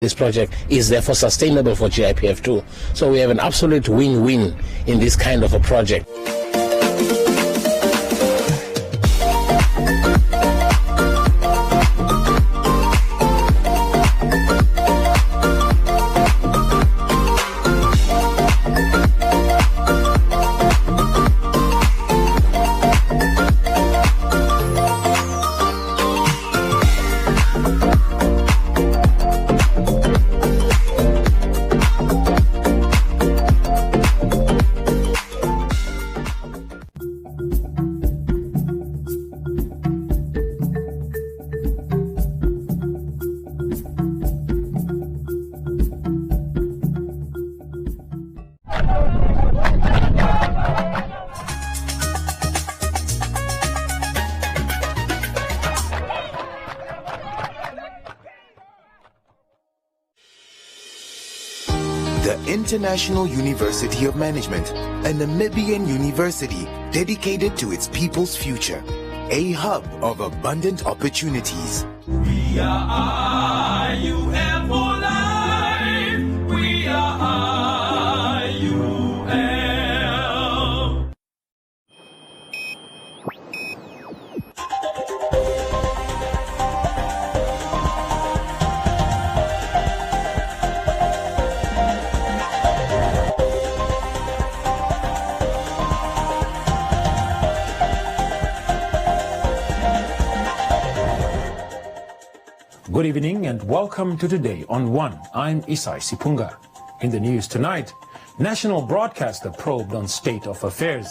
This project is therefore sustainable for GIPF too. So we have an absolute win-win in this kind of a project. The International University of Management, a Namibian university dedicated to its people's future, a hub of abundant opportunities. We are IUM for life. We are IUM. Good evening and welcome to Today on One. I'm Isai Sipunga. In the news tonight, national broadcaster probed on state of affairs.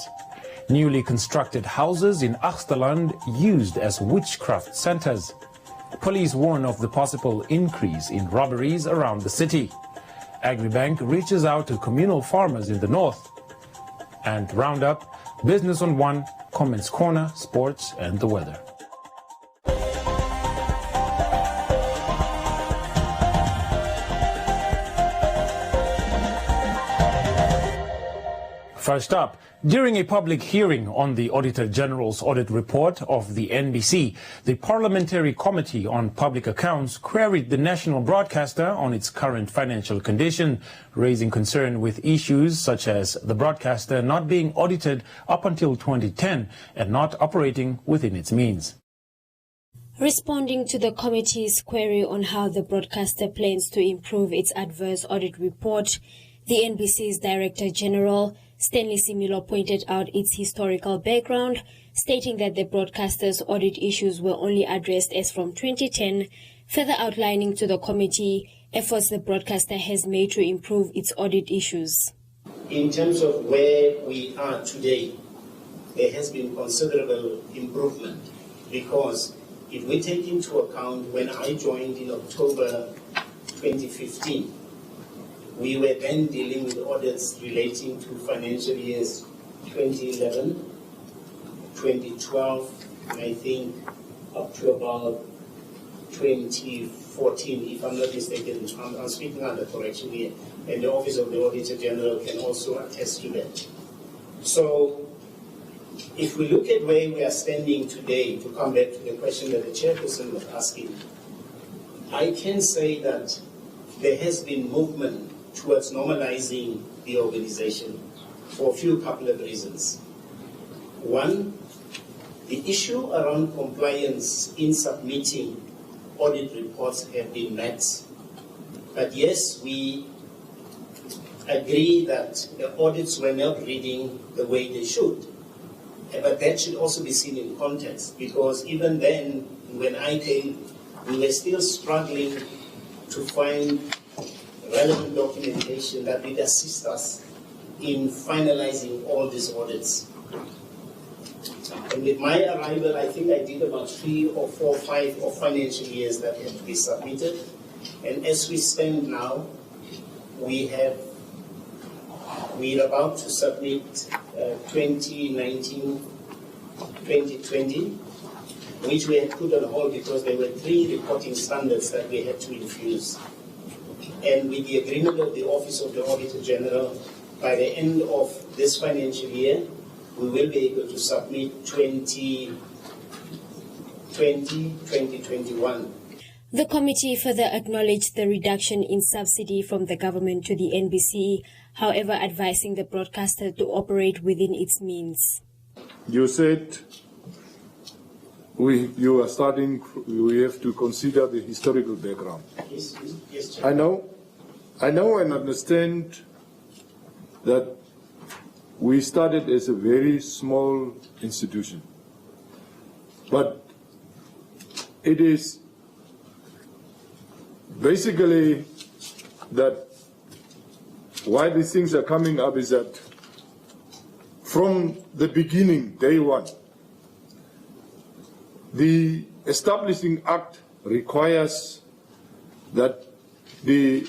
Newly constructed houses in Achterland used as witchcraft centers. Police warn of the possible increase in robberies around the city. Agribank reaches out to communal farmers in the north. And Roundup, Business on One, Comments Corner, Sports and the weather. First up, during a public hearing on the Auditor General's audit report of the NBC, the Parliamentary Committee on Public Accounts queried the national broadcaster on its current financial condition, raising concern with issues such as the broadcaster not being audited up until 2010 and not operating within its means. Responding to the committee's query on how the broadcaster plans to improve its adverse audit report, the NBC's Director General Stanley Similo pointed out its historical background, stating that the broadcaster's audit issues were only addressed as from 2010, further outlining to the committee efforts the broadcaster has made to improve its audit issues. In terms of where we are today, there has been considerable improvement because if we take into account when I joined in October 2015, we were then dealing with audits relating to financial years 2011, 2012, and I think up to about 2014, if I'm not mistaken. I'm speaking under correction here, and the Office of the Auditor General can also attest to that. So, if we look at where we are standing today, to come back to the question that the chairperson was asking, I can say that there has been movement towards normalizing the organization for a couple of reasons. One, the issue around compliance in submitting audit reports have been met. But yes, we agree that the audits were not reading the way they should. But that should also be seen in context, because even then, when I came, we were still struggling to find relevant documentation that would assist us in finalizing all these audits. And with my arrival, I think I did about 3 or 4 or 5 of financial years that had to be submitted. And as we stand now, we're about to submit 2019, 2020, which we had put on hold because there were 3 reporting standards that we had to infuse. And with the agreement of the Office of the Auditor General, by the end of this financial year, we will be able to submit 2020, 2021. The committee further acknowledged the reduction in subsidy from the government to the NBC, however advising the broadcaster to operate within its means. You said we have to consider the historical background. Yes, I know and understand that we started as a very small institution, but it is basically that why these things are coming up is that from the beginning, day one, the Establishing Act requires that the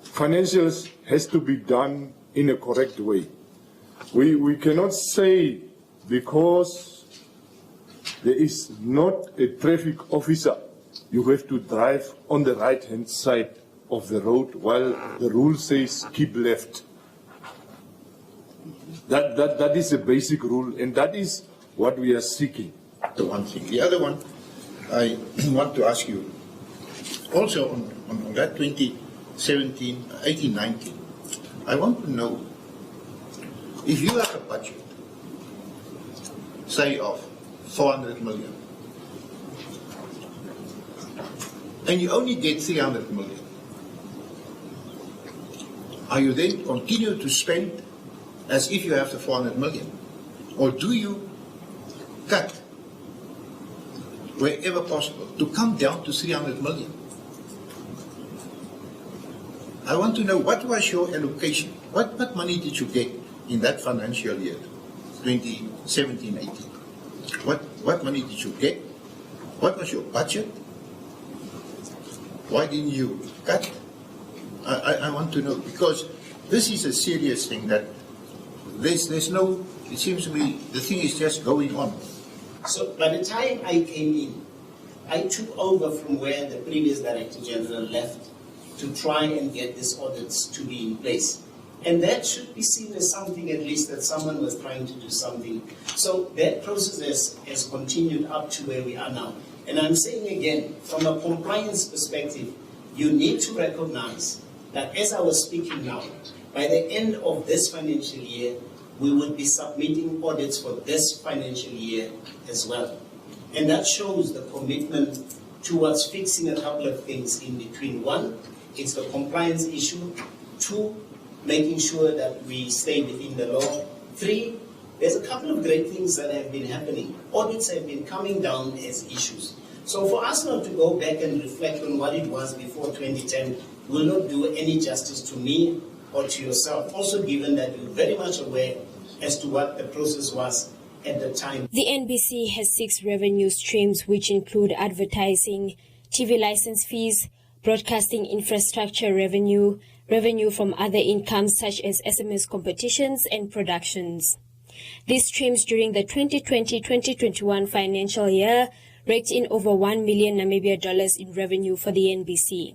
financials has to be done in a correct way. We cannot say because there is not a traffic officer, you have to drive on the right-hand side of the road while the rule says keep left. That is a basic rule, and that is what we are seeking. The one thing. The other one, I want to ask you, also on that 2017, 18, 19, I want to know, if you have a budget, say of 400 million, and you only get 300 million, are you then continue to spend as if you have the 400 million? Or do you cut wherever possible to come down to 300 million? I want to know, what was your allocation? What money did you get in that financial year, 2017-18? What money did you get? What was your budget? Why didn't you cut? I want to know, because this is a serious thing that there's no, it seems to me the thing is just going on. So by the time I came in, I took over from where the previous Director General left to try and get these audits to be in place. And that should be seen as something, at least, that someone was trying to do something. So that process has continued up to where we are now. And I'm saying again, from a compliance perspective, you need to recognize that as I was speaking now, by the end of this financial year, we would be submitting audits for this financial year as well. And that shows the commitment towards fixing a couple of things in between. One, it's the compliance issue. Two, making sure that we stay within the law. Three, there's a couple of great things that have been happening. Audits have been coming down as issues. So for us not to go back and reflect on what it was before 2010 will not do any justice to me or to yourself, also given that you're very much aware as to what the process was at the time. The NBC has 6 revenue streams, which include advertising, TV license fees, broadcasting infrastructure revenue, revenue from other incomes such as SMS competitions and productions. These streams during the 2020-2021 financial year raked in over $1 million Namibia dollars in revenue for the NBC.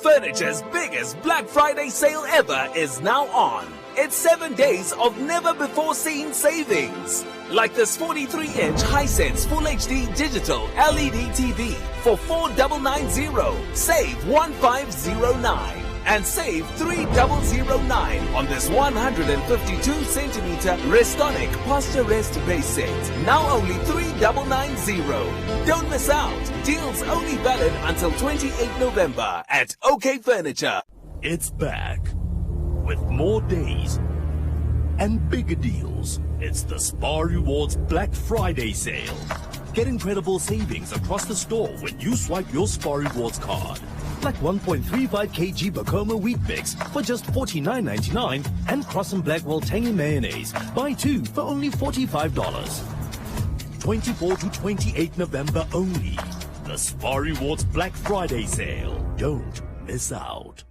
Furniture's biggest Black Friday sale ever is now on. It's 7 days of never-before-seen savings. Like this 43-inch Hisense Full HD Digital LED TV for $4,990. Save $1,509. And save $3,009 on this 152-centimeter Restonic Posture Rest base set. Now only $3,990. Don't miss out. Deals only valid until 28 November at OK Furniture. It's back with more days and bigger deals. It's the Spar Rewards Black Friday sale. Get incredible savings across the store when you swipe your Spar Rewards card. Like 1.35 kg Bacoma wheat mix for just $49.99 and Cross and Blackwell tangy mayonnaise. Buy 2 for only $45. 24 to 28 November only. The Spar Rewards Black Friday sale. Don't miss out.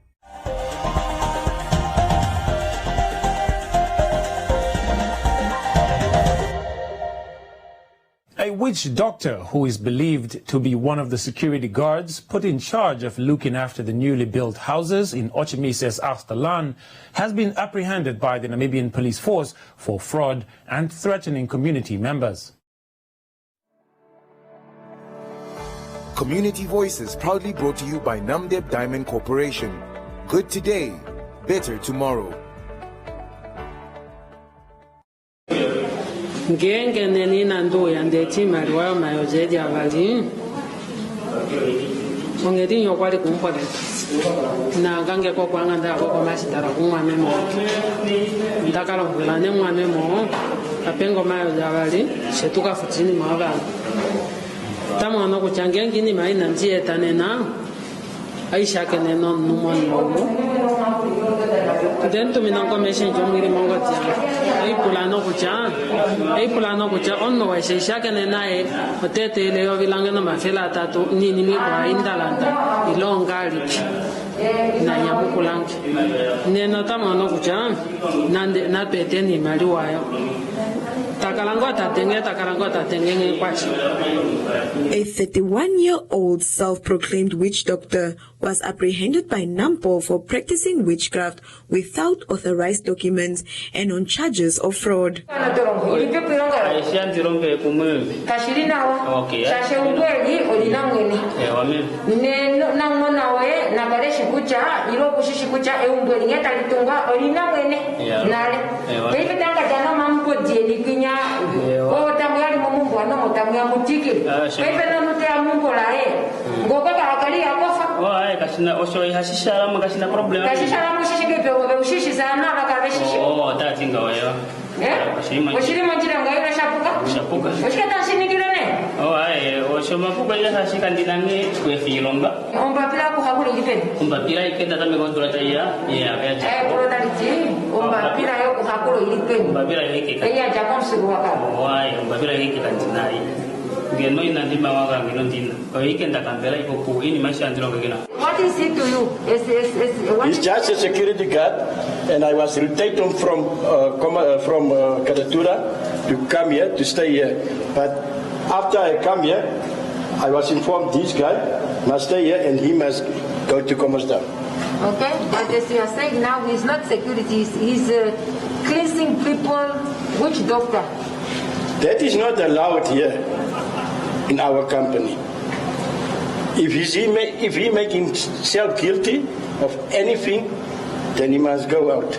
A witch doctor who is believed to be one of the security guards put in charge of looking after the newly built houses in Ochimises Achterlaan has been apprehended by the Namibian police force for fraud and threatening community members. Community Voices proudly brought to you by Namdeb Diamond Corporation. Good today, better tomorrow. Ngenge neni nando yandeti mariwa mayojedi avali ongedi nyokwali kumpole na gange ko kwanga nda ko masitara kumwa memo ndakala ngulane mwa memo apengo mayoji avali setuka futini mava tamo no kuchange ngini mai nantie tanena aisha keneno numon lomo dentro minango meshen jomiri mongo tia ai pulano kucha onno wa aisha kenena e otete le yovilanga no mafela tatu nini mi kwa indalanda ilongali na nyamukulangi neno tamo no kucha nande na peteni maliwayo. A 31-year-old self-proclaimed witch doctor was apprehended by Nampo for practicing witchcraft without authorized documents and on charges of fraud. What is it to you? He's just a security guard, and I was taken from Karatura to come here, to stay here. But after I come here, I was informed this guy must stay here and he must go to Commersdam. Okay, but as you are saying now, he's not security, he's cleansing people, witch doctor. That is not allowed here in our company. If he make himself guilty of anything, then he must go out.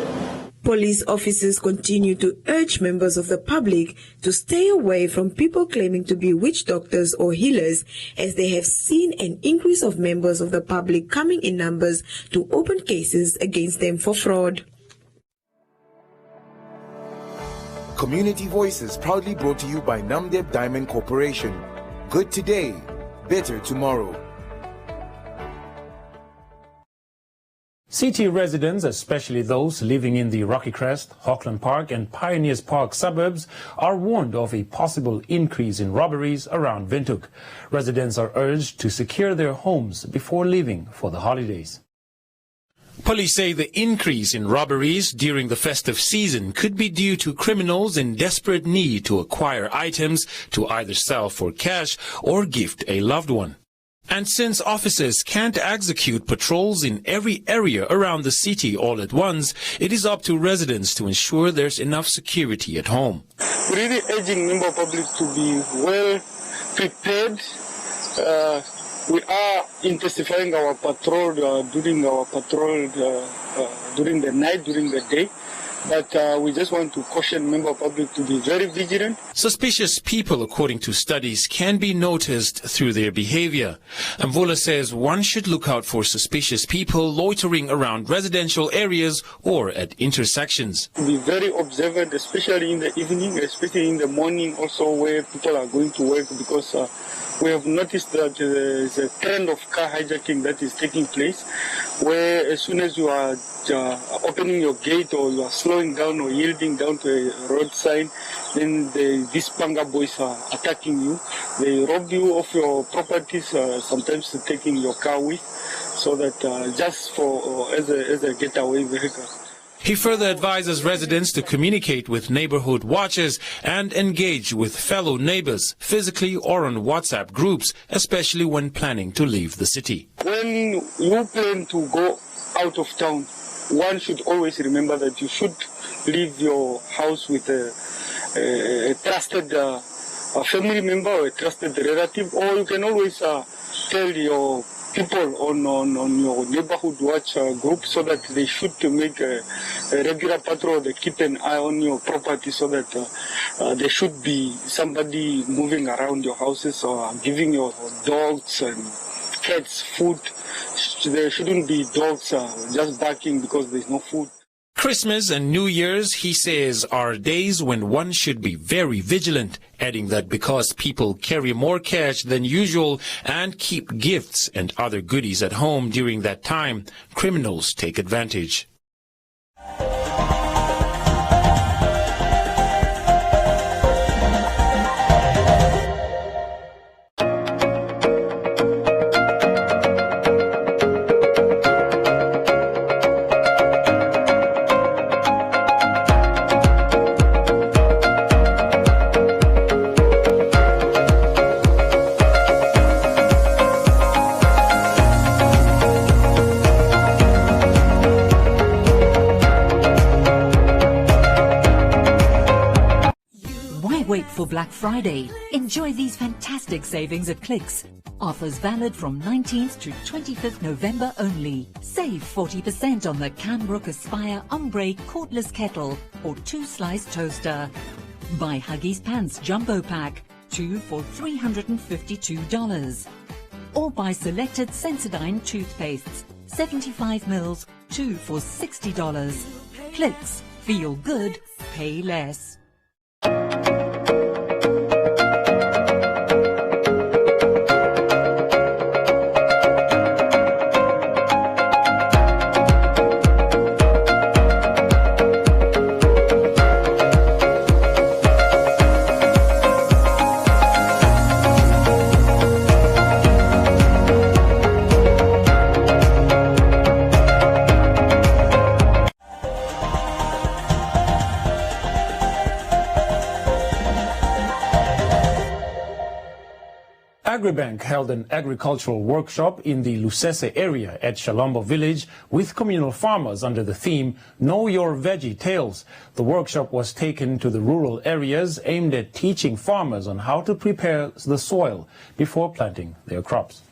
Police officers continue to urge members of the public to stay away from people claiming to be witch doctors or healers, as they have seen an increase of members of the public coming in numbers to open cases against them for fraud. Community Voices proudly brought to you by Namdeb Diamond Corporation. Good today, better tomorrow. City residents, especially those living in the Rocky Crest, Hockland Park and Pioneers Park suburbs, are warned of a possible increase in robberies around Windhoek. Residents are urged to secure their homes before leaving for the holidays. Police say the increase in robberies during the festive season could be due to criminals in desperate need to acquire items to either sell for cash or gift a loved one. And since officers can't execute patrols in every area around the city all at once, it is up to residents to ensure there's enough security at home. We're really urging member public to be well prepared. We are intensifying our patrol during the night, during the day. But we just want to caution member public to be very vigilant. Suspicious people, according to studies, can be noticed through their behavior. Mvula says one should look out for suspicious people loitering around residential areas or at intersections. To be very observant, especially in the evening, especially in the morning also, where people are going to work, because we have noticed that there is a trend of car hijacking that is taking place, where as soon as you are opening your gate or you are slowing down or yielding down to a road sign, then these panga boys are attacking you. They rob you of your properties, sometimes taking your car with, so that just for as a getaway vehicle. He further advises residents to communicate with neighborhood watchers and engage with fellow neighbors physically or on WhatsApp groups, especially when planning to leave the city. When you plan to go out of town, one should always remember that you should leave your house with a trusted family member or a trusted relative, or you can always tell your people on your neighborhood watch group so that they should make a regular patrol. They keep an eye on your property so that there should be somebody moving around your houses or giving your dogs and cats food. There shouldn't be dogs just barking because there's no food. Christmas and New Year's, he says, are days when one should be very vigilant, adding that because people carry more cash than usual and keep gifts and other goodies at home during that time, criminals take advantage. Wait for Black Friday. Enjoy these fantastic savings at Clicks. Offers valid from 19th to 25th November only. Save 40% on the Canbrook Aspire Ombre cordless kettle or 2-slice toaster. Buy Huggies Pants Jumbo Pack, 2 for $352. Or buy selected Sensodyne toothpastes, 75 mils, 2 for $60. Clicks. Feel good. Pay less. Agribank held an agricultural workshop in the Lusese area at Shalombo village with communal farmers under the theme Know Your Veggie Tales. The workshop was taken to the rural areas aimed at teaching farmers on how to prepare the soil before planting their crops.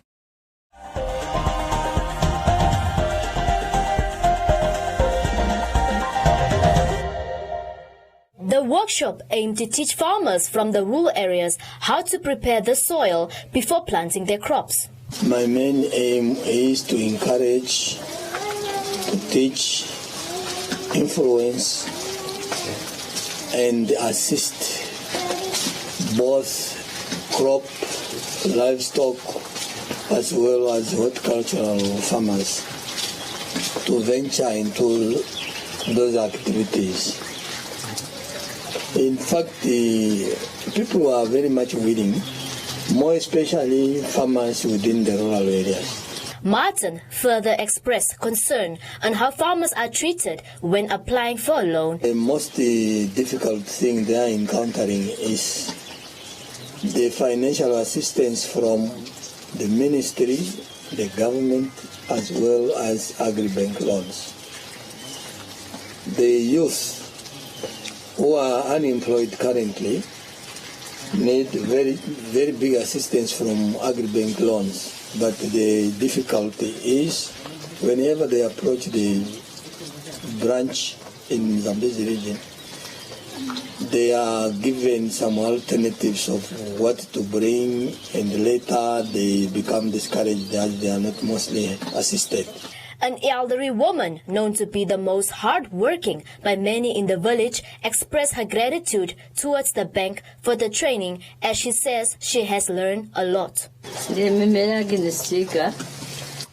The workshop aimed to teach farmers from the rural areas how to prepare the soil before planting their crops. My main aim is to encourage, to teach, influence, and assist both crop, livestock, as well as horticultural farmers to venture into those activities. In fact, the people are very much willing, more especially farmers within the rural areas. Martin further expressed concern on how farmers are treated when applying for a loan. The most difficult thing they are encountering is the financial assistance from the ministry, the government, as well as Agribank loans. The youth who are unemployed currently need very big assistance from Agribank loans. But the difficulty is whenever they approach the branch in Zambezi region, they are given some alternatives of what to bring, and later they become discouraged as they are not mostly assisted. An elderly woman, known to be the most hard-working by many in the village, expressed her gratitude towards the bank for the training, as she says she has learned a lot.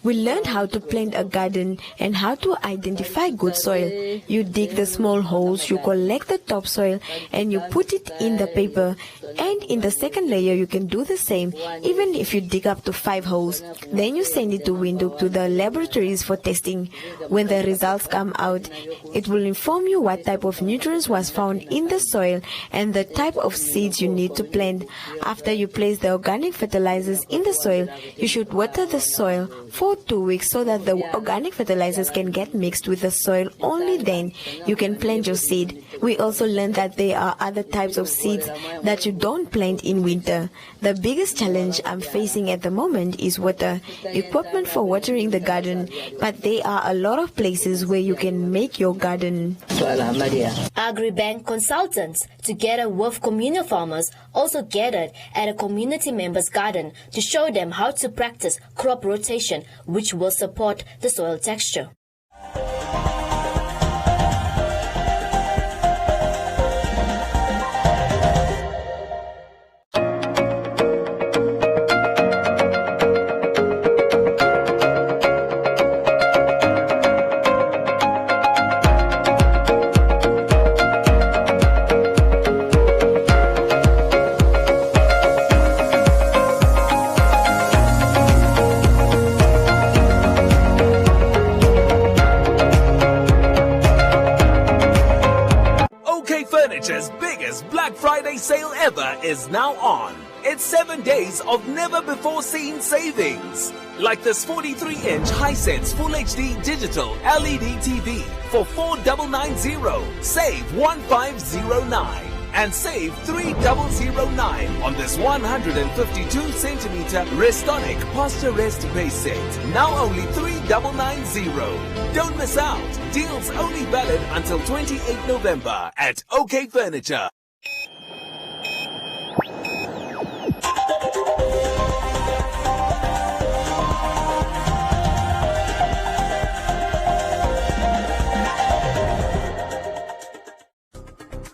We learned how to plant a garden and how to identify good soil. You dig the small holes, you collect the topsoil, and you put it in the paper. And in the second layer, you can do the same, even if you dig up to 5 holes. Then you send it to Windhoek to the laboratories for testing. When the results come out, it will inform you what type of nutrients was found in the soil and the type of seeds you need to plant. After you place the organic fertilizers in the soil, you should water the soil for 2 weeks so that the organic fertilizers can get mixed with the soil. Only then you can plant your seed. We also learned that there are other types of seeds that you don't plant in winter. The biggest challenge I'm facing at the moment is water, equipment for watering the garden, but there are a lot of places where you can make your garden. Agribank consultants, together with communal farmers, also gathered at a community member's garden to show them how to practice crop rotation, which will support the soil texture. Furniture's biggest Black Friday sale ever is now on. It's 7 days of never-before-seen savings. Like this 43-inch Hisense Full HD Digital LED TV for 4,990, save 1,509. And save 3,009 on this 152cm Restonic Posture Rest base set. Now only 3,990. Don't miss out. Deals only valid until 28 November at OK Furniture.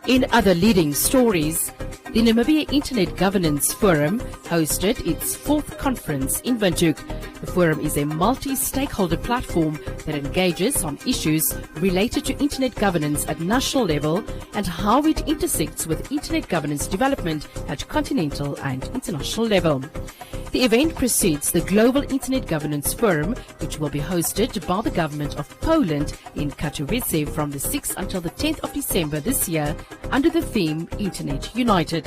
In other leading stories, the Namibia Internet Governance Forum hosted its 4th conference in Windhoek. The forum is a multi-stakeholder platform that engages on issues related to internet governance at national level and how it intersects with internet governance development at continental and international level. The event precedes the Global Internet Governance Forum, which will be hosted by the government of Poland in Katowice from the 6th until the 10th of December this year under the theme Internet United.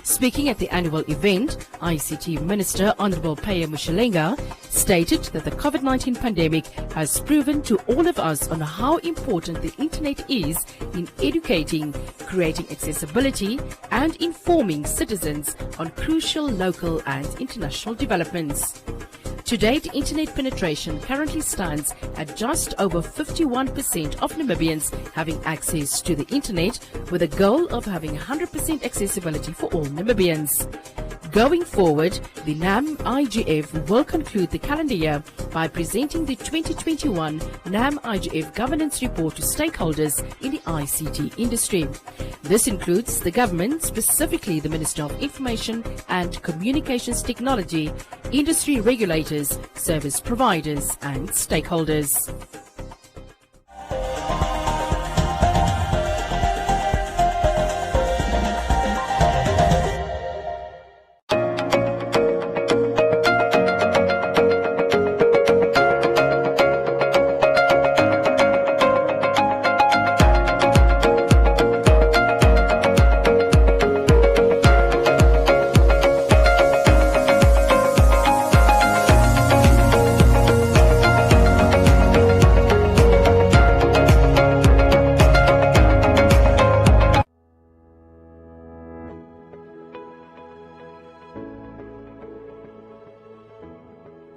Speaking at the annual event, ICT Minister Honorable Paya Mushalenga stated that the COVID-19 pandemic has proven to all of us on how important the internet is in educating, creating accessibility and informing citizens on crucial local and international developments. To date, internet penetration currently stands at just over 51% of Namibians having access to the internet, with a goal of having 100% accessibility for all Namibians. Going forward, the NAM-IGF will conclude the calendar year by presenting the 2021 NAM-IGF Governance Report to stakeholders in the ICT industry. This includes the government, specifically the Minister of Information and Communications Technology, industry regulators, service providers and stakeholders.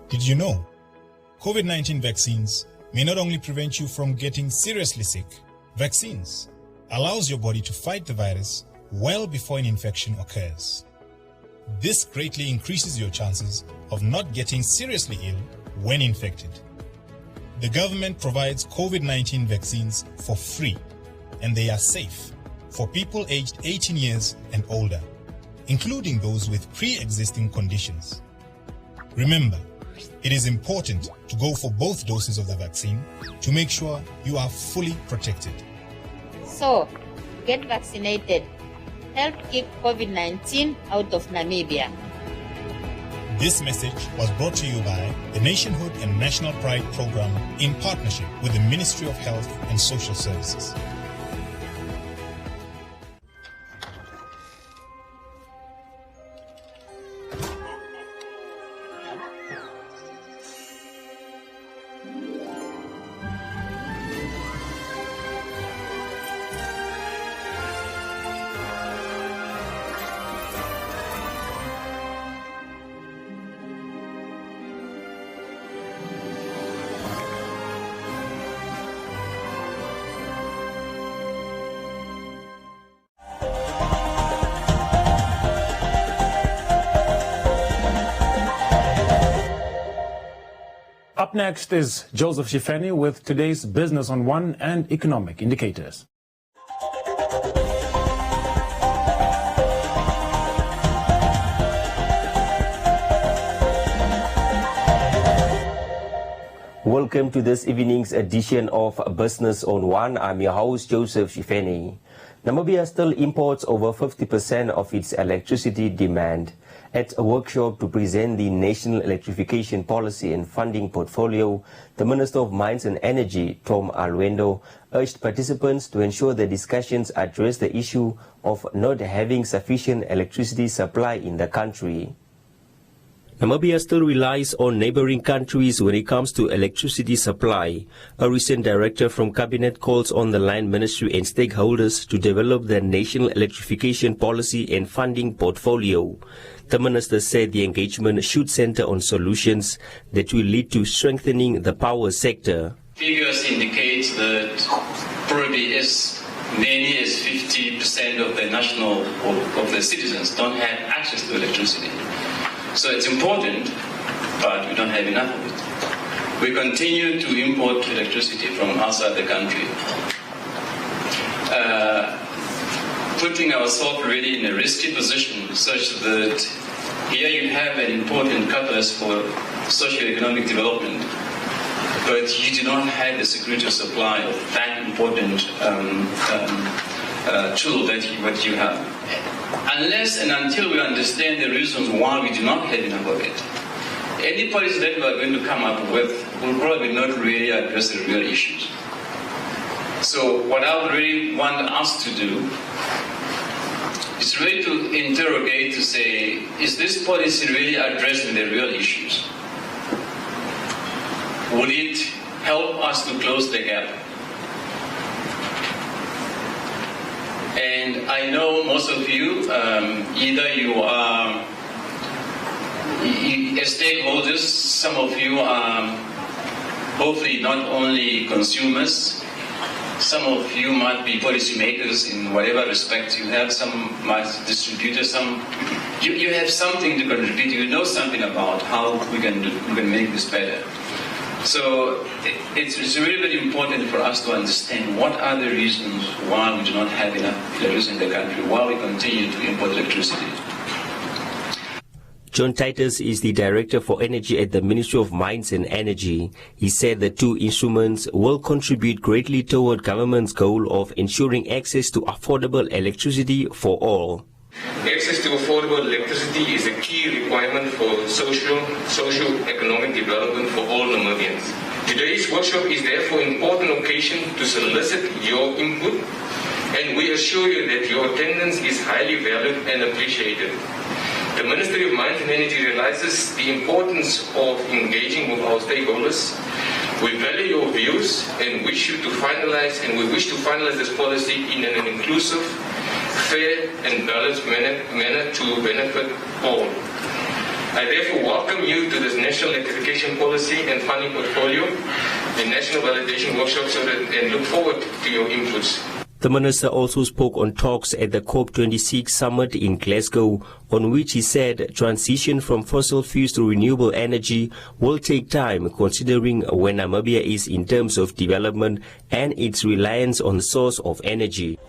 Did you know COVID-19 vaccines may not only prevent you from getting seriously sick? Vaccines allows your body to fight the virus well before an infection occurs. This greatly increases your chances of not getting seriously ill when infected. The government provides COVID-19 vaccines for free, and they are safe for people aged 18 years and older, including those with pre-existing conditions. Remember, It is important to go for both doses of the vaccine to make sure you are fully protected. So, get vaccinated. Help keep COVID-19 out of Namibia. This message was brought to you by the Nationhood and National Pride Program in partnership with the Ministry of Health and Social Services. Up next is Joseph Shifeni with today's Business on One and economic indicators. Welcome to this evening's edition of Business on One. I'm your host, Joseph Shifeni. Namibia still imports over 50% of its electricity demand. At a workshop to present the National Electrification Policy and Funding Portfolio, the Minister of Mines and Energy, Tom Alwendo, urged participants to ensure the discussions address the issue of not having sufficient electricity supply in the country. Namibia still relies on neighboring countries when it comes to electricity supply. A recent director from Cabinet calls on the Line Ministry and stakeholders to develop the National Electrification Policy and Funding Portfolio. The minister said the engagement should center on solutions that will lead to strengthening the power sector. Figures indicate that probably as many as 50% of the national of the citizens don't have access to electricity. So it's important, but we don't have enough of it. We continue to import electricity from outside the country, putting ourselves really in a risky position such that here you have an important catalyst for socio-economic development, but you do not have the security of supply of that important tool that you have. Unless and until we understand the reasons why we do not have enough of it, any policy that we are going to come up with will probably not really address the real issues. So what I would really want us to do is really to interrogate, to say, is this policy really addressing the real issues? Will it help us to close the gap? And I know most of you, either you are as stakeholders, some of you are hopefully not only consumers, some of you might be policymakers in whatever respect you have, some might distributors, you have something to contribute, you know something about how we can make this better. So it's really very important for us to understand what are the reasons why we do not have enough electricity in the country, why we continue to import electricity. John Titus is the Director for Energy at the Ministry of Mines and Energy. He said the two instruments will contribute greatly toward government's goal of ensuring access to affordable electricity for all. Access to affordable electricity is a key requirement for socio-economic development for all Namibians. Today's workshop is therefore an important occasion to solicit your input, and we assure you that your attendance is highly valued and appreciated. The Ministry of Mines and Energy realizes the importance of engaging with our stakeholders. We value your views and wish to finalize this policy in an inclusive, fair and balanced manner to benefit all. I therefore welcome you to this National Electrification Policy and Funding Portfolio and National Validation Workshop and look forward to your inputs. The minister also spoke on talks at the COP26 summit in Glasgow, on which he said transition from fossil fuels to renewable energy will take time, considering where Namibia is in terms of development and its reliance on the source of energy.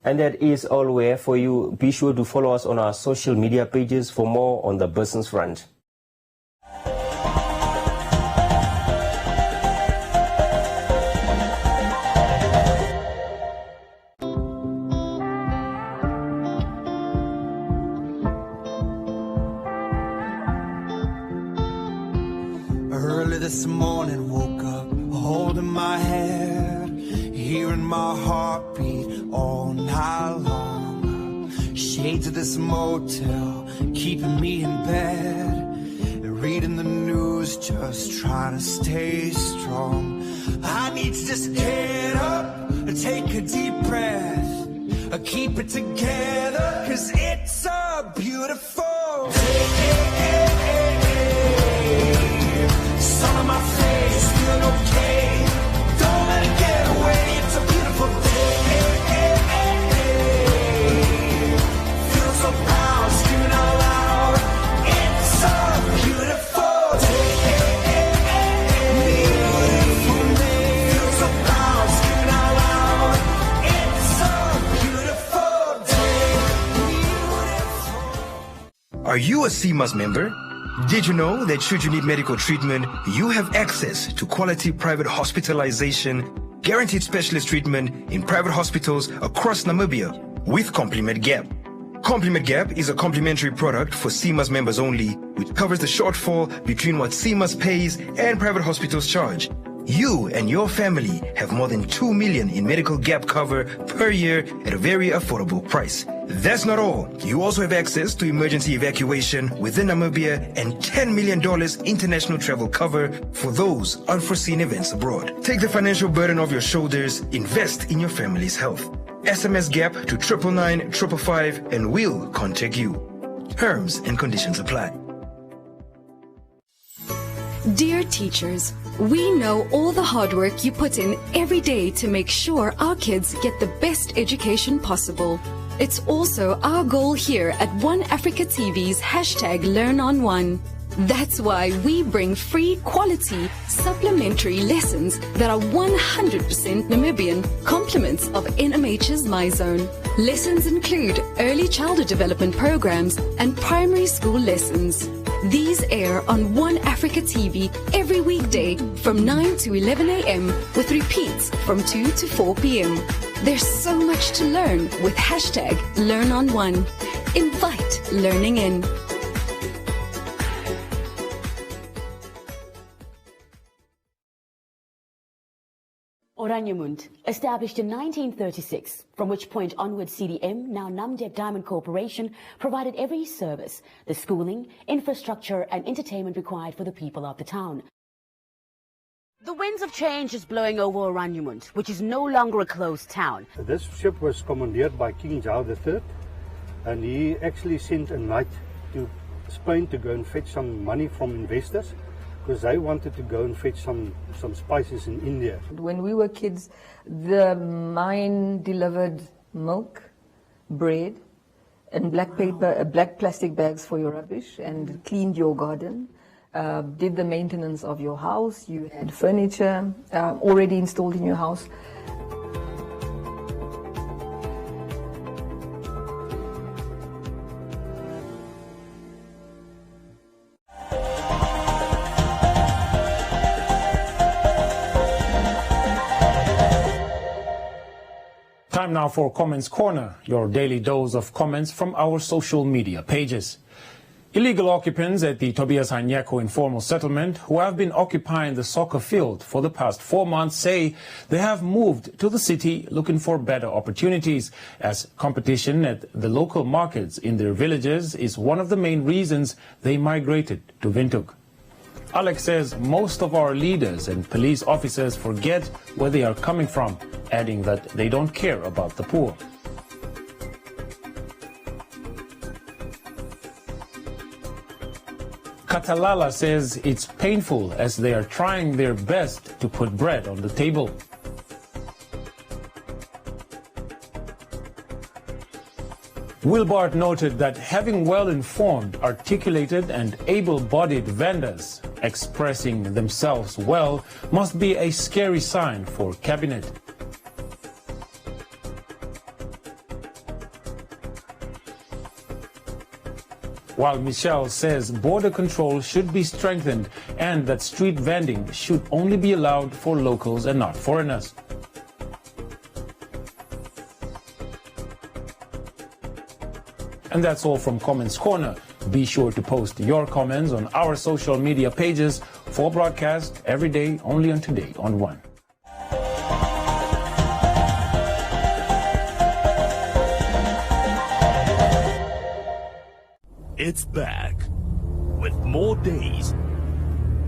And that is all we have for you. Be sure to follow us on our social media pages for more on the business front. Early this morning, woke up holding my head, hearing my heartbeat all night long. Shades of this motel keeping me in bed, reading the news, just trying to stay strong. I need to just get up, take a deep breath, keep it together, 'cause it's a beautiful day. Sun on my face, feeling okay. Don't let it get away. It's a beautiful day. Feel so proud, screaming out loud. It's a beautiful day. Beautiful day. Feel so proud, screaming out loud. It's a beautiful day. Beautiful. Are you a CMAS member? Did you know that should you need medical treatment, you have access to quality private hospitalization, guaranteed specialist treatment in private hospitals across Namibia with Compliment Gap. Compliment Gap is a complimentary product for CMAS members only, which covers the shortfall between what CMAS pays and private hospitals charge. You and your family have more than 2 million in medical gap cover per year at a very affordable price. That's not all. You also have access to emergency evacuation within Namibia and $10 million international travel cover for those unforeseen events abroad. Take the financial burden off your shoulders. Invest in your family's health. SMS GAP to 999 555 and we'll contact you. Terms and conditions apply. Dear teachers, we know all the hard work you put in every day to make sure our kids get the best education possible. It's also our goal here at One Africa TV's #LearnOn1. That's why we bring free quality supplementary lessons that are 100% Namibian, compliments of NMH's MyZone. Lessons include early childhood development programs and primary school lessons. These air on One Africa TV every weekday from 9 to 11 a.m. with repeats from 2 to 4 p.m. There's so much to learn with #LearnOn1. Invite learning in. Oranjemund, established in 1936, from which point onwards CDM, now Namdeb Diamond Corporation, provided every service, the schooling, infrastructure and entertainment required for the people of the town. The winds of change is blowing over Oranjemund, which is no longer a closed town. This ship was commandeered by King Jao III, and he actually sent a knight to Spain to go and fetch some money from investors, because they wanted to go and fetch some spices in India. When we were kids, the mine delivered milk, bread, and black paper, black plastic bags for your rubbish, and cleaned your garden, did the maintenance of your house. You had furniture already installed in your house. Time now for Comments Corner, your daily dose of comments from our social media pages. Illegal occupants at the Tobias Hanyeko informal settlement, who have been occupying the soccer field for the past 4 months, say they have moved to the city looking for better opportunities, as competition at the local markets in their villages is one of the main reasons they migrated to Windhoek. Alex says most of our leaders and police officers forget where they are coming from, adding that they don't care about the poor. Katalala says it's painful as they are trying their best to put bread on the table. Wilbart noted that having well-informed, articulated and able-bodied vendors expressing themselves well must be a scary sign for cabinet. while Michelle says border control should be strengthened and that street vending should only be allowed for locals and not foreigners. And that's all from Comments Corner. Be sure to post your comments on our social media pages for broadcast every day, only on Today on One. It's back with more days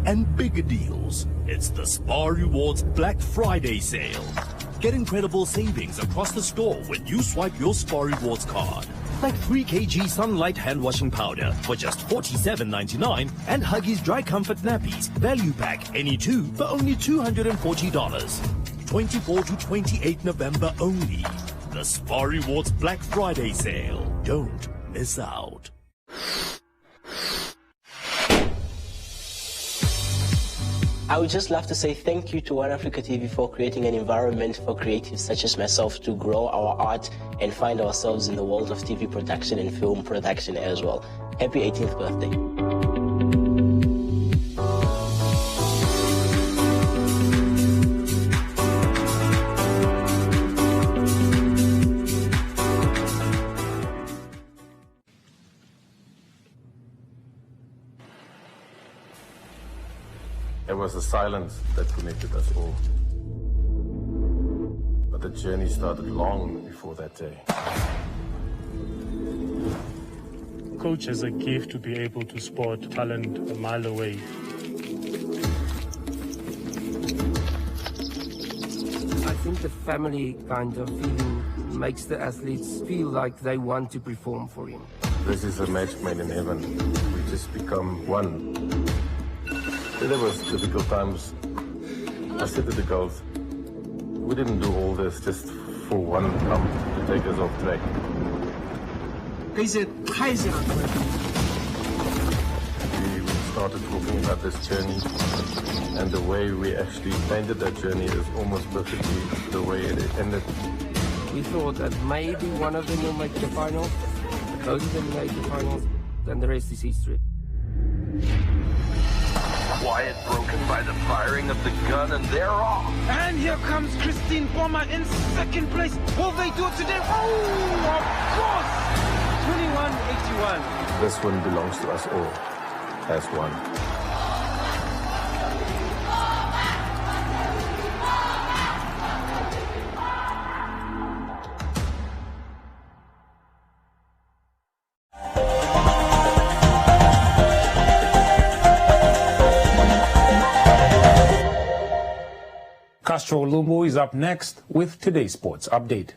and bigger deals. It's the Spar Rewards Black Friday sale. Get incredible savings across the store when you swipe your Spar Rewards card. Like 3 kg Sunlight hand washing powder for just $47.99 and Huggies Dry Comfort Nappies value pack any two for only $240. 24 to 28 November only. The Spar Rewards Black Friday sale. Don't miss out. I would just love to say thank you to One Africa TV for creating an environment for creatives such as myself to grow our art and find ourselves in the world of TV production and film production as well. Happy 18th birthday. It was the silence that connected us all. But the journey started long before that day. Coach has a gift to be able to spot talent a mile away. I think the family kind of feeling makes the athletes feel like they want to perform for him. This is a match made in heaven. We just become one. There was difficult times. I said to the girls, we didn't do all this just for one lump to take us off track. We started talking about this journey, and the way we actually painted that journey is almost perfectly the way it ended. We thought that maybe one of them will make the finals, both of them made the finals, then the rest is history. Quiet broken by the firing of the gun, and they're off. And here comes Christine Bommer in second place. Will they do it today? Oh, of course! 21-81. This one belongs to us all as one. Castro Lumbu is up next with today's sports update.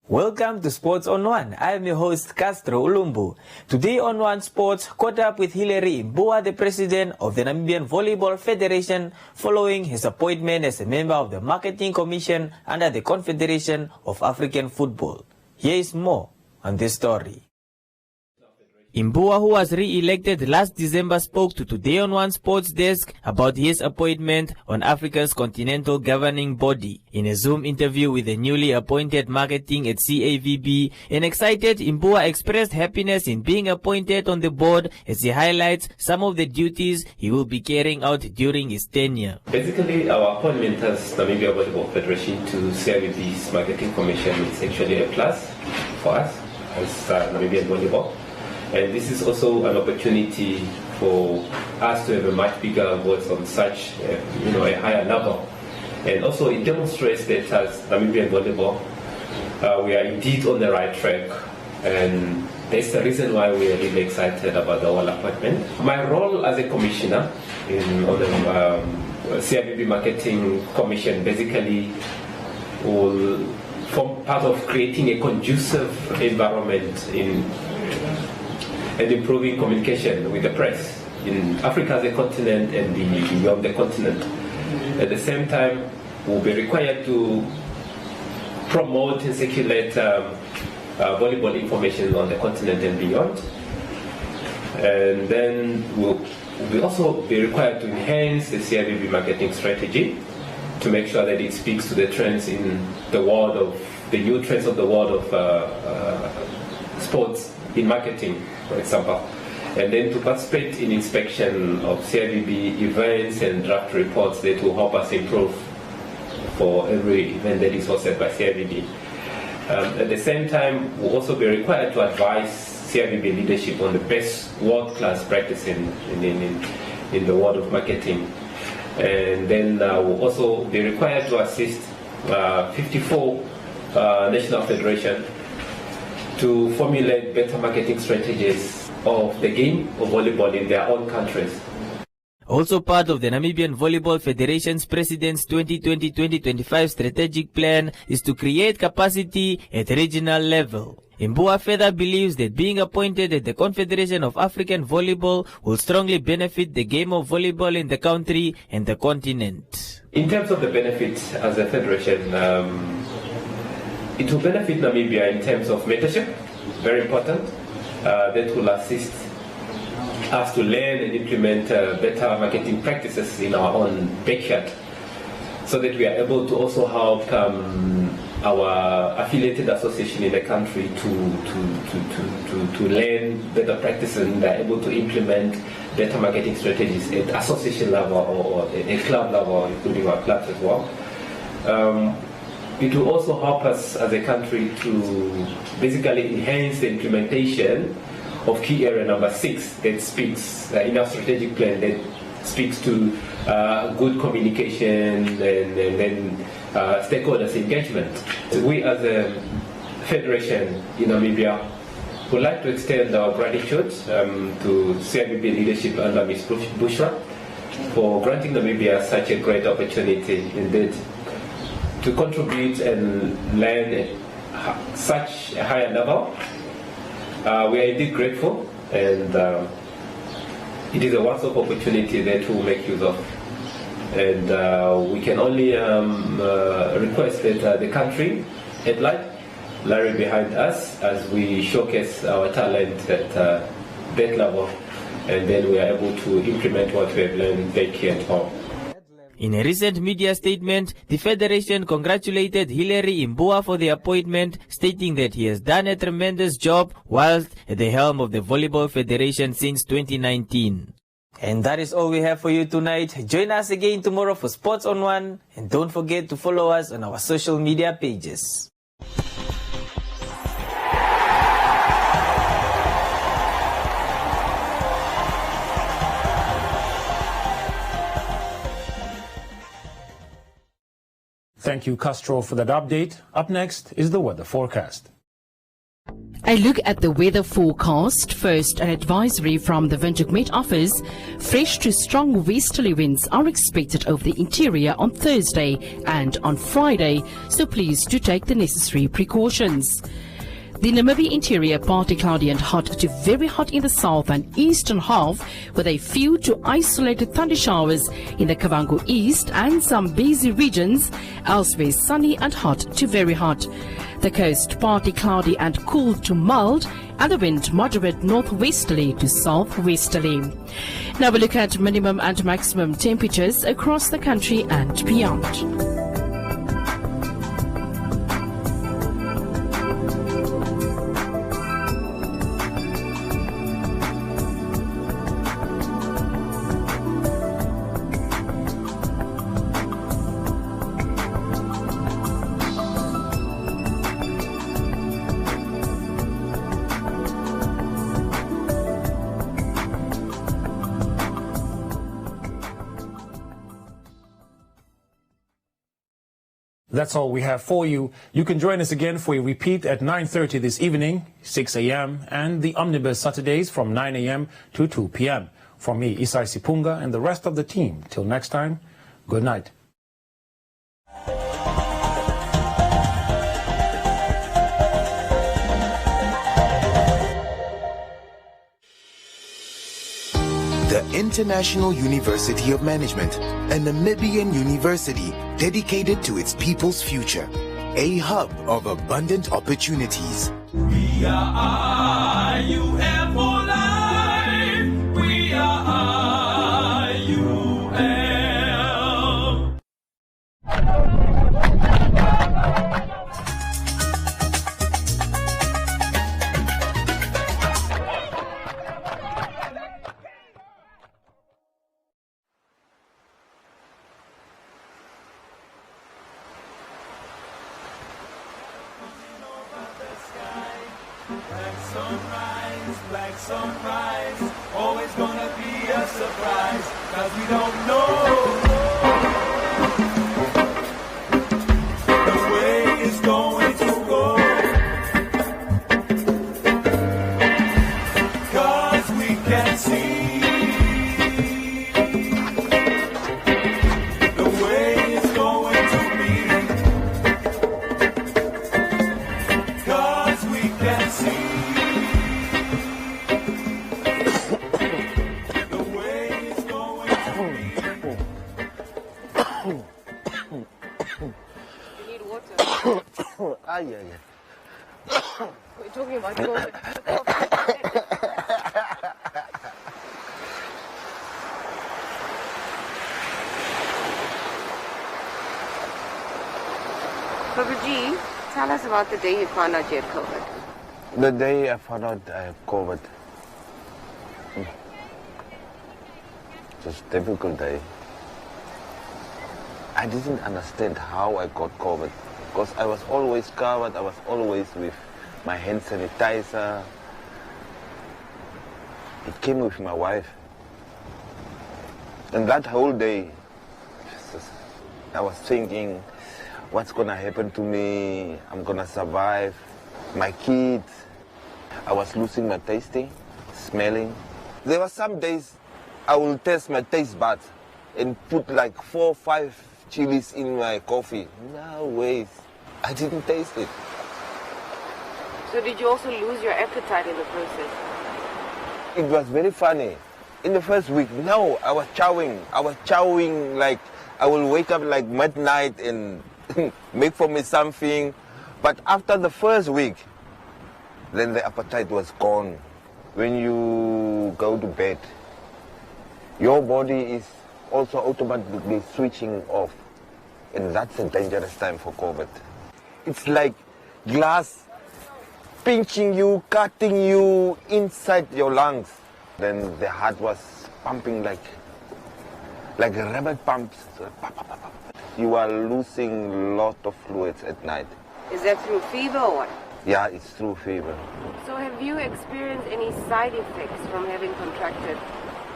Welcome to Sports on One. I am your host, Castro Ulumbu. Today on One Sports, caught up with Hilary Mbua, the president of the Namibian Volleyball Federation, following his appointment as a member of the Marketing Commission under the Confederation of African Football. Here is more on this story. Mbua, who was re-elected last December, spoke to Today on One Sports Desk about his appointment on Africa's continental governing body. In a Zoom interview with the newly appointed marketing at CAVB, an excited Mbua expressed happiness in being appointed on the board as he highlights some of the duties he will be carrying out during his tenure. Basically, our appointment as Namibia Volleyball Federation to CAVB's Marketing Commission is actually a plus for us as Namibian Volleyball. And this is also an opportunity for us to have a much bigger voice on such, a higher level. And also it demonstrates that as Namibian Volleyball, we are indeed on the right track. And that's the reason why we are really excited about the whole appointment. My role as a commissioner on the CIBB Marketing Commission basically will form part of creating a conducive environment and improving communication with the press in Africa as a continent and beyond the continent. At the same time, we'll be required to promote and circulate volleyball information on the continent and beyond. And then we'll will also be required to enhance the CIVB marketing strategy to make sure that it speaks to the trends in the world of the new trends of the world of sports in marketing, for example, and then to participate in inspection of CIVB events and draft reports that will help us improve for every event that is hosted by CIVB. At the same time, we'll also be required to advise CIVB leadership on the best world-class practice in the world of marketing. And then we'll also be required to assist 54 national federations to formulate better marketing strategies of the game of volleyball in their own countries. Also part of the Namibian Volleyball Federation's President's 2020-2025 strategic plan is to create capacity at regional level. Mbua further believes that being appointed at the Confederation of African Volleyball will strongly benefit the game of volleyball in the country and the continent. In terms of the benefits as a federation, it will benefit Namibia in terms of mentorship, very important, that will assist us to learn and implement better marketing practices in our own backyard, so that we are able to also help our affiliated association in the country to learn better practices and are able to implement better marketing strategies at association level or a club level, including our clubs as well. It will also help us as a country to basically enhance the implementation of key area number 6 that speaks in our strategic plan, that speaks to good communication and stakeholders engagement. So we as a federation in Namibia would like to extend our gratitude to CIVB leadership under Ms. Bushra for granting Namibia such a great opportunity indeed to contribute and learn at such a higher level. We are indeed grateful, and it is a once-off opportunity that we will make use of. And we can only request that the country at large rally behind us as we showcase our talent at that level, and then we are able to implement what we have learned back here at home. In a recent media statement, the Federation congratulated Hilary Mbua for the appointment, stating that he has done a tremendous job whilst at the helm of the Volleyball Federation since 2019. And that is all we have for you tonight. Join us again tomorrow for Sports on One, and don't forget to follow us on our social media pages. Thank you, Castro, for that update. Up next is the weather forecast. A look at the weather forecast. First, an advisory from the Windhoek Met Office. Fresh to strong westerly winds are expected over the interior on Thursday and on Friday, so please do take the necessary precautions. The Namibia interior partly cloudy and hot to very hot in the south and eastern half, with a few to isolated thunder showers in the Kavango east and some busy regions. Elsewhere sunny and hot to very hot. The coast partly cloudy and cool to mild, and the wind moderate northwesterly to southwesterly. Now we look at minimum and maximum temperatures across the country and beyond. That's all we have for you. You can join us again for a repeat at 9:30 this evening, 6 a.m., and the Omnibus Saturdays from 9 a.m. to 2 p.m. From me, Isai Sipunga, and the rest of the team. Till next time, good night. The International University of Management, a Namibian university dedicated to its people's future, a hub of abundant opportunities. We are IUM for life. We are sunrise, black sunrise, always gonna be a surprise, 'cause we don't know the way it's going to go, 'cause we can see the way it's going to be, 'cause we can see. We're talking about COVID. Babaji, tell us about the day you found out you had COVID. The day I found out I have COVID, it was a difficult day. I didn't understand how I got COVID, because I was always covered, I was always with my hand sanitizer. It came with my wife. And that whole day, I was thinking, what's gonna happen to me? I'm gonna survive. My kids, I was losing my tasting, smelling. There were some days I will test my taste buds and put like 4 or 5 chilies in my coffee. No ways. I didn't taste it. So did you also lose your appetite in the process? It was very funny. In the first week, no, I was chowing. Like I will wake up like midnight and make for me something. But after the first week, then the appetite was gone. When you go to bed, your body is also automatically switching off. And that's a dangerous time for COVID. It's like glass pinching you, cutting you inside your lungs. Then the heart was pumping like rubber pumps. You are losing a lot of fluids at night. Is that through fever or what? Yeah, it's through fever. So have you experienced any side effects from having contracted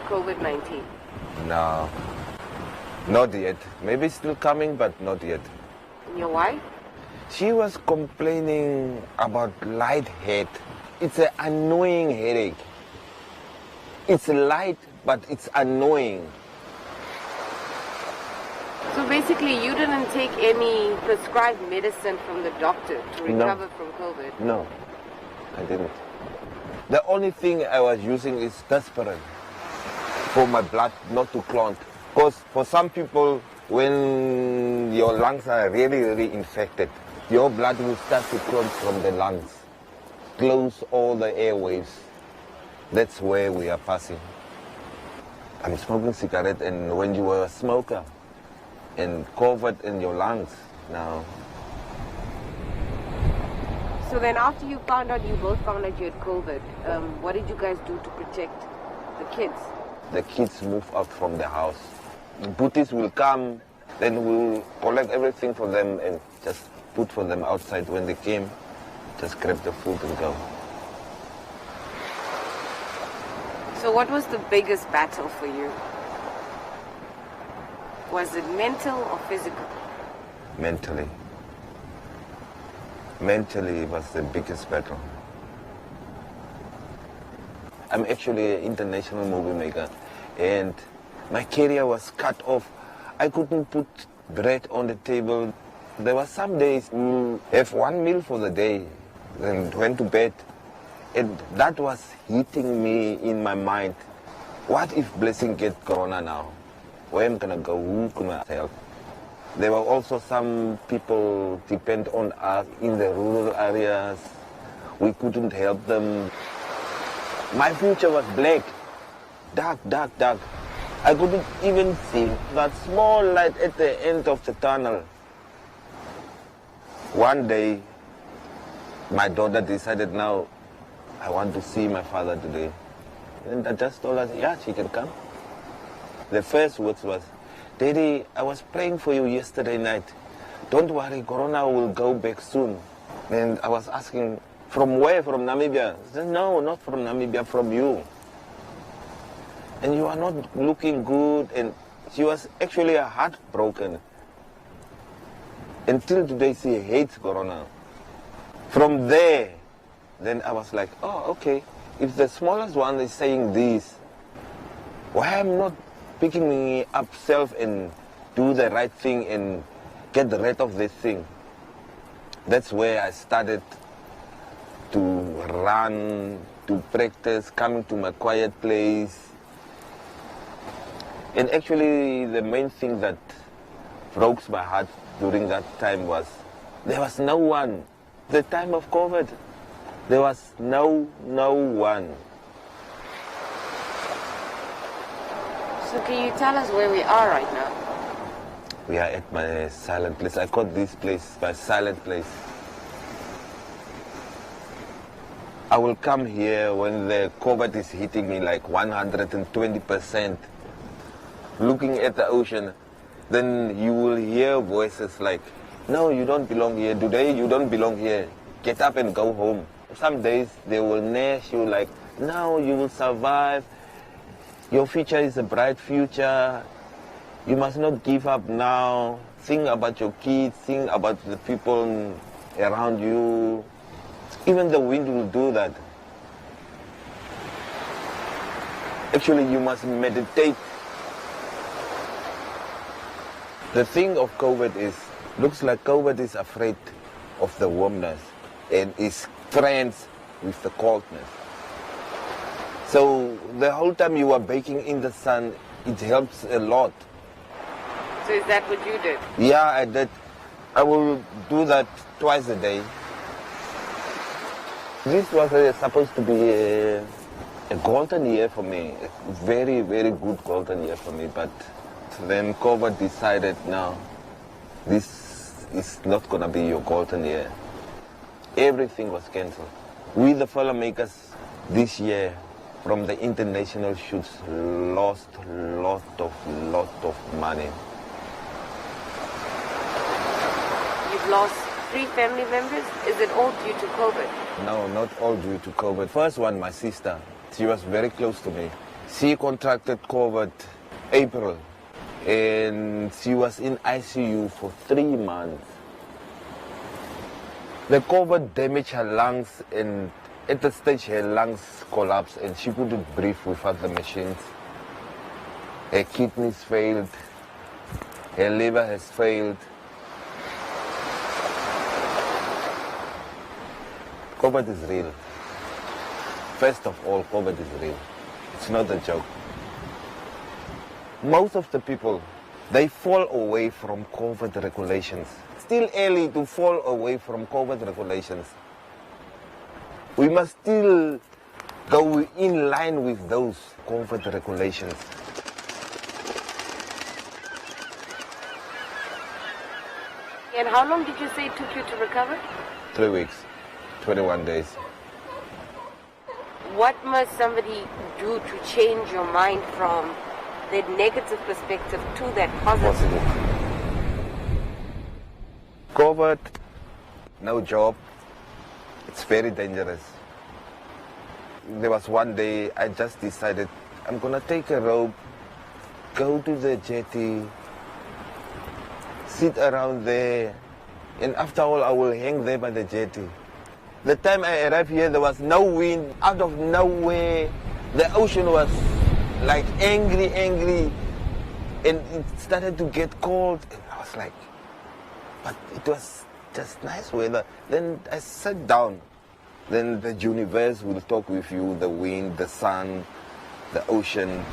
COVID-19? No, not yet. Maybe still coming, but not yet. And your wife? She was complaining about light head. It's an annoying headache. It's light, but it's annoying. So basically you didn't take any prescribed medicine from the doctor to recover from COVID? No, I didn't. The only thing I was using is desperate for my blood not to clot. Because for some people, when your lungs are really, really infected, your blood will start to clot from the lungs, close all the airways. That's where we are passing. I'm smoking cigarette, and when you were a smoker and COVID in your lungs now. So then after you both found out you had COVID, what did you guys do to protect the kids? The kids move out from the house. The Buddhists will come, then we'll collect everything for them and just put for them outside. When they came, just grab the food and go. So what was the biggest battle for you? Was it mental or physical? Mentally. Mentally was the biggest battle. I'm actually an international movie maker, and my career was cut off. I couldn't put bread on the table. There were some days have one meal for the day, then went to bed. And that was hitting me in my mind. What if Blessing get corona now? Where am I gonna go? Who can I help? There were also some people depend on us in the rural areas. We couldn't help them. My future was black, dark, dark, dark. I couldn't even see that small light at the end of the tunnel. One day, my daughter decided, now, I want to see my father today. And I just told her, yeah, she can come. The first words was, Daddy, I was praying for you yesterday night. Don't worry, Corona will go back soon. And I was asking, From where? From Namibia? I said, no, not from Namibia, from you. And you are not looking good. And she was actually heartbroken. Until today, she hates Corona. From there, then I was like, oh, okay. If the smallest one is saying this, why am not picking me up self and do the right thing and get rid of this thing? That's where I started to run, to practice, coming to my quiet place. And actually, the main thing that broke my heart during that time was there was no one. The time of COVID, there was no one. So can you tell us where we are right now? We are at my silent place. I call this place my silent place. I will come here when the COVID is hitting me like 120%. Looking at the ocean, then you will hear voices like, no, you don't belong here. Today, you don't belong here. Get up and go home. Some days, they will nurse you like, no, you will survive. Your future is a bright future. You must not give up now. Think about your kids. Think about the people around you. Even the wind will do that. Actually, you must meditate. The thing of COVID is, looks like COVID is afraid of the warmness and is friends with the coldness. So the whole time you are baking in the sun, it helps a lot. So is that what you did? Yeah, I did. I will do that twice a day. This was supposed to be a golden year for me, a very, very good golden year for me, but then COVID decided, no, this is not going to be your golden year. Everything was cancelled. We, the filmmakers, this year, from the international shoots, lost lot of money. You've lost 3 family members? Is it all due to COVID? No, not all due to COVID. First one, my sister, she was very close to me. She contracted COVID April, and she was in ICU for 3 months. The COVID damaged her lungs, and at the stage her lungs collapsed and she couldn't breathe without the machines. Her kidneys failed, her liver has failed. COVID is real. First of all, COVID is real. It's not a joke. Most of the people, they fall away from COVID regulations. Still early to fall away from COVID regulations. We must still go in line with those COVID regulations. And how long did you say it took you to recover? 3 weeks, 21 days. What must somebody do to change your mind from that negative perspective to that positive? COVID, no job, it's very dangerous. There was one day I just decided I'm gonna take a rope, go to the jetty, sit around there, and after all I will hang there by the jetty. The time I arrived here, there was no wind. Out of nowhere, the ocean was like angry, and it started to get cold, and I was like, but it was just nice weather. Then I sat down. Then the universe will talk with you, the wind, the sun, the ocean.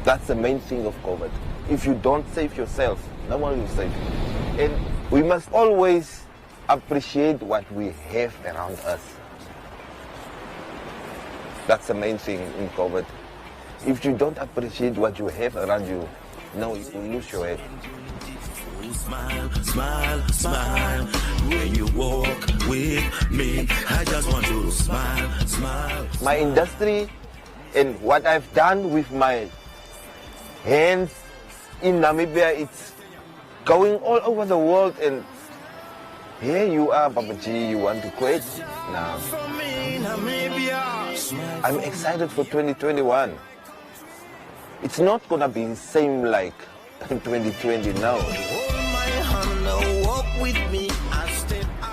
That's the main thing of COVID. If you don't save yourself, no one will save you. And we must always appreciate what we have around us. That's the main thing in COVID. If you don't appreciate what you have around you, no, you will lose your head. Smile, smile, smile. When you walk with me, I just want to smile, smile. My industry and what I've done with my hands in Namibia, it's going all over the world, and Here you are, Papa G, you want to quit? Now, I'm excited for 2021. It's not gonna be the same like 2020 now.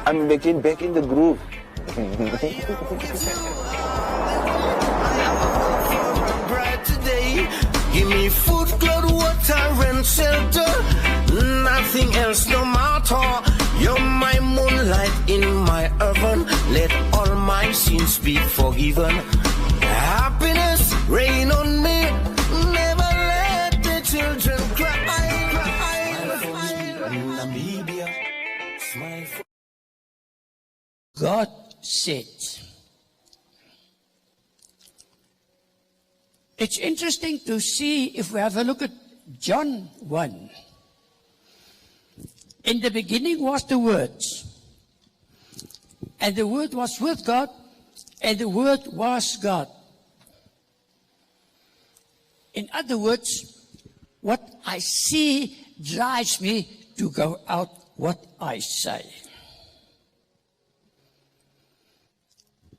I'm back in the groove. Give me food, clothes, water, and shelter. Nothing else, no matter. You're my moonlight in my oven. Let all my sins be forgiven. Happiness rain on me. Never let the children cry. God said. It's interesting to see if we have a look at John 1. In the beginning was the Word, and the Word was with God, and the Word was God. In other words, what I see drives me to go out what I say.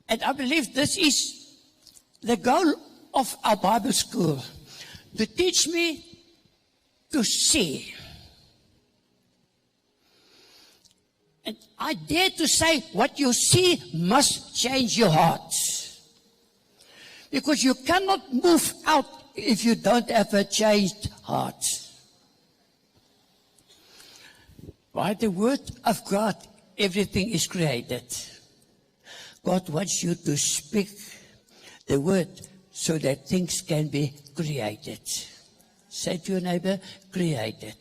And I believe this is the goal of our Bible school, to teach me to see. And I dare to say what you see must change your heart. Because you cannot move out if you don't have a changed heart. By the word of God, everything is created. God wants you to speak the word so that things can be created. Say to your neighbor, created.